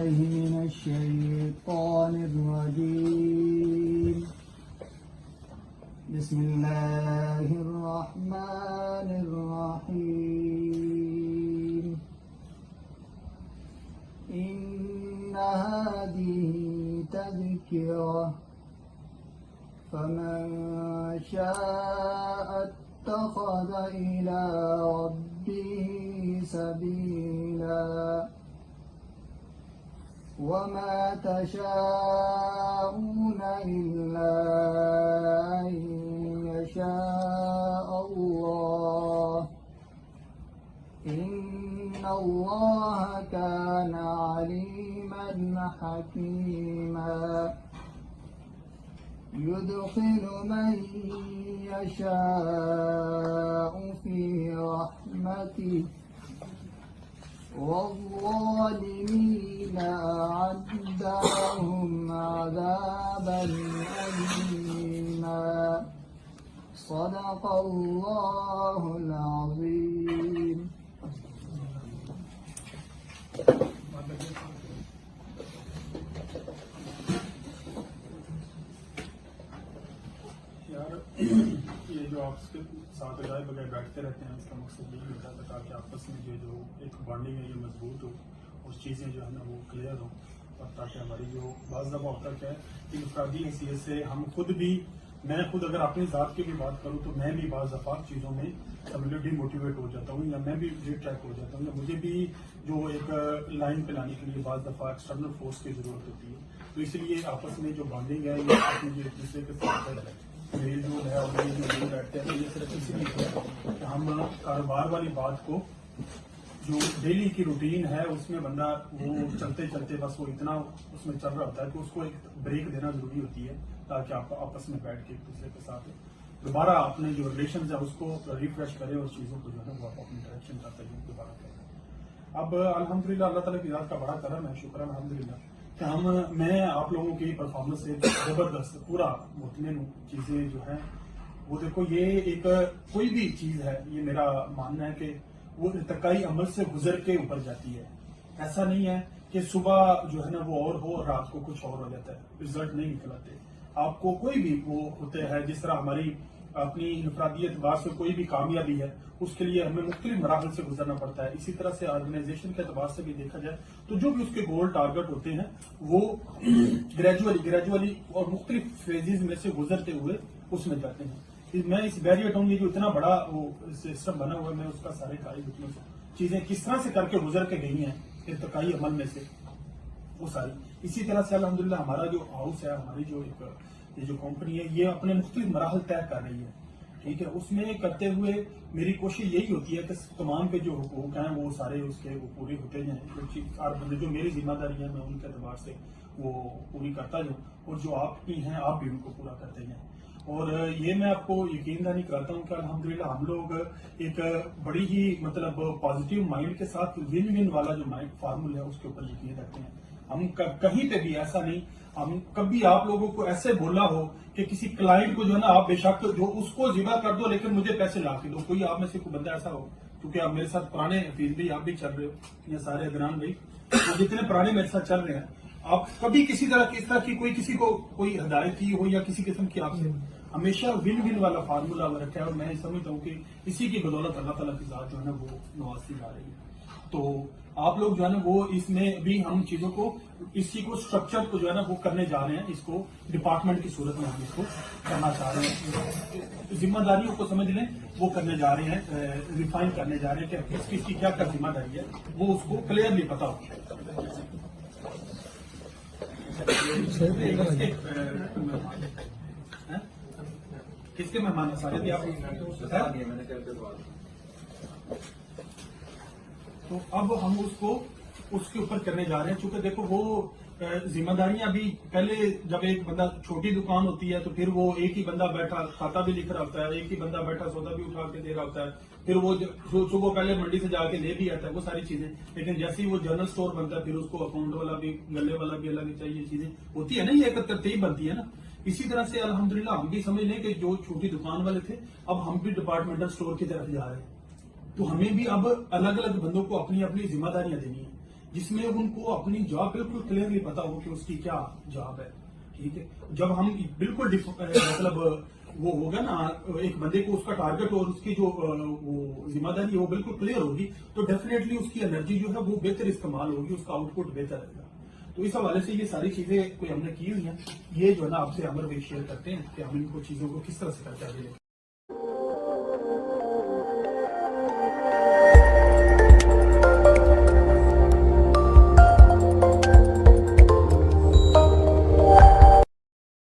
بالله من الشيطان الرجيم. بسم الله الرحمن الرحيم. إن هذه تذكرة فمن شاء اتخذ إلى ربه سبيلا وما تشاءون إلا أن يشاء الله إن الله كان عليما حكيما. يدخل من يشاء في رحمته والظالمين أعد لهم عذابا أليما. صدق الله العظيم. یہ جو آپ کے ساتھ رائے بغیر بیٹھتے رہتے ہیں اس کا مقصد یہی ہوتا ہے تاکہ آپس میں جو ایک بانڈنگ ہے یہ مضبوط ہو اور چیزیں جو ہے نا وہ کلیئر ہوں اور تاکہ ہماری جو بعض دفعہ ہوتا کیا ہے کہ انفرادی حیثیت سے ہم خود بھی میں خود اگر اپنی ذات کی بھی بات کروں تو میں بھی بعض دفعہ چیزوں میں ڈی موٹیویٹ ہو جاتا ہوں یا میں بھی ڈی ٹریک ہو جاتا ہوں یا مجھے بھی جو ایک لائن پہ لانے کے لیے بعض دفعہ ایکسٹرنل فورس کی ضرورت ہوتی ہے. تو اس لیے آپس میں جو بانڈنگ ہے یہ آپ مجھے ایک دوسرے کے ساتھ میل جو ہے اور یہ جو مل بیٹھتے ہیں یہ صرف اسی لیے ہے کہ ہم کاروبار والی بات کو جو ڈیلی کی روٹین ہے اس میں بندہ وہ چلتے چلتے بس وہ اتنا اس میں چل رہا ہوتا ہے کہ اس کو ایک بریک دینا ضروری ہوتی ہے تاکہ آپ آپس میں بیٹھ کے ایک دوسرے کے ساتھ دوبارہ اپنے جو ریلیشنز ہیں اس کو ریفریش کرے اور چیزوں کو جو ہے وہ اپنی ڈائریکشن کا تجربہ دوبارہ کریں. اب الحمدللہ اللہ تعالیٰ کی ذات کا بڑا کرم ہے, شکر الحمدللہ کہ میں آپ لوگوں کی پرفارمنس سے زبردست پورا مطمئن ہوں. چیزیں جو ہیں وہ دیکھو یہ ایک کوئی بھی چیز ہے یہ میرا ماننا ہے کہ وہ ارتقائی عمل سے گزر کے اوپر جاتی ہے. ایسا نہیں ہے کہ صبح جو ہے نا وہ اور ہو اور رات کو کچھ اور ہو جاتا ہے, رزلٹ نہیں نکلاتے. آپ کو کوئی بھی وہ ہوتے ہیں جس طرح ہماری اپنی انفرادی اعتبار سے کوئی بھی کامیابی ہے اس کے لیے ہمیں مختلف مراحل سے گزرنا پڑتا ہے. اسی طرح سے آرگنائزیشن کے اعتبار سے بھی دیکھا جائے تو جو بھی اس کے گول ٹارگٹ ہوتے ہیں وہ گریجولی اور مختلف فیزز میں سے گزرتے ہوئے اس میں جاتے ہیں. میں اس بیریئر ٹاؤن یہ جو اتنا بڑا وہ سسٹم بنا ہوا ہے میں اس کا سارے قائد ہوں. چیزیں کس طرح سے کر کے گزر کے گئی ہیں ارتقائی عمل میں سے وہ ساری. اسی طرح سے الحمدللہ ہمارا جو ہاؤس ہے ہماری جو ایک یہ جو کمپنی ہے یہ اپنے مختلف مراحل طے کر رہی ہے. ٹھیک ہے, اس میں کرتے ہوئے میری کوشش یہی ہوتی ہے کہ تمام کے جو حقوق ہیں وہ سارے اس کے وہ پورے ہوتے جائیں. جو میری ذمہ داری ہے میں ان کے اعتبار سے وہ پوری کرتا جاؤں اور جو آپ کی ہیں آپ بھی ان کو پورا کرتے جائیں. اور یہ میں آپ کو یقین دہانی کراتا ہوں کہ الحمدللہ ہم لوگ ایک بڑی ہی مطلب پازیٹیو مائنڈ کے ساتھ ون ون والا جو مائنڈ فارمول ہے اس کے اوپر یقین رکھتے ہیں. ہم کہیں پہ بھی ایسا نہیں ہم کبھی آپ لوگوں کو ایسے بولا ہو کہ کسی کلائنٹ کو جو ہے نا آپ بے شک جو اس کو ذبح کر دو لیکن مجھے پیسے لا کے دو. کوئی آپ میں سے کوئی بندہ ایسا ہو کیونکہ آپ میرے ساتھ پرانے حفیظ بھی آپ بھی چل رہے ہو یا سارے ادران بھائی وہ جتنے پرانے میرے ساتھ چل رہے ہیں آپ کبھی کسی طرح کی اس طرح کی کوئی کسی کو کوئی ہدایت کی ہو یا کسی قسم کی آپ سے ہمیشہ ون ون والا فارمولا رکھا ہے اور میں سمجھتا ہوں کہ اسی کی بدولت اللہ تعالیٰ کی ذات جو ہے نا وہ نوازتی جا رہی ہے. تو آپ لوگ جو ہے نا وہ اس میں بھی ہم چیزوں کو اسی کو اسٹرکچر کو جو ہے نا وہ کرنے جا رہے ہیں. اس کو ڈپارٹمنٹ کی صورت میں ہم اس کو کرنا چاہ رہے ہیں. ذمہ داریوں کو سمجھ لیں وہ کرنے جا رہے ہیں ریفائن کرنے جا رہے ہیں کہ کس کی کیا ذمہ داری ہے وہ اس کو کلیئرلی پتا ہو. کس کے مہمان ہیں سارے بھی آپ تو اب ہم اس کے اوپر کرنے جا رہے ہیں. چونکہ دیکھو وہ ذمہ داریاں بھی پہلے جب ایک بندہ چھوٹی دکان ہوتی ہے تو پھر وہ ایک ہی بندہ بیٹھا کھاتا بھی لکھ رہا ہوتا ہے, ایک ہی بندہ بیٹھا سودا بھی اٹھا کے دے رہا ہوتا ہے, پھر وہ صبح پہلے منڈی سے جا کے لے بھی آتا ہے وہ ساری چیزیں. لیکن جیسے ہی وہ جنرل سٹور بنتا ہے پھر اس کو اکاؤنٹ والا بھی گلے والا بھی الگ چاہیے چیزیں ہوتی ہے نا, یہ ایک ترتیب بنتی ہے نا. اسی طرح سے الحمدللہ ہم بھی سمجھ لیں کہ جو چھوٹی دکان والے تھے اب ہم بھی ڈپارٹمنٹل سٹور کی طرف جا رہے ہیں. تو ہمیں بھی اب الگ الگ بندوں کو اپنی اپنی ذمہ داریاں دینی ہیں. جس میں ان کو اپنی جاب بالکل کلیئرلی پتا ہو کہ اس کی کیا جاب ہے. ٹھیک ہے, جب ہم بالکل مطلب وہ ہوگا نا ایک بندے کو اس کا ٹارگٹ اور اس کی جو وہ ذمہ داری ہے وہ بالکل کلیئر ہوگی تو ڈیفینیٹلی اس کی انرجی جو ہے وہ بہتر استعمال ہوگی, اس کا آؤٹ پٹ بہتر رہے گا. تو اس حوالے سے یہ ساری چیزیں کوئی ہم نے کی ہوئی ہیں, یہ جو ہے نا آپ سے عمر بھائی شیئر کرتے ہیں کہ ہم ان کو چیزوں کو کس طرح سے کرتے ہیں.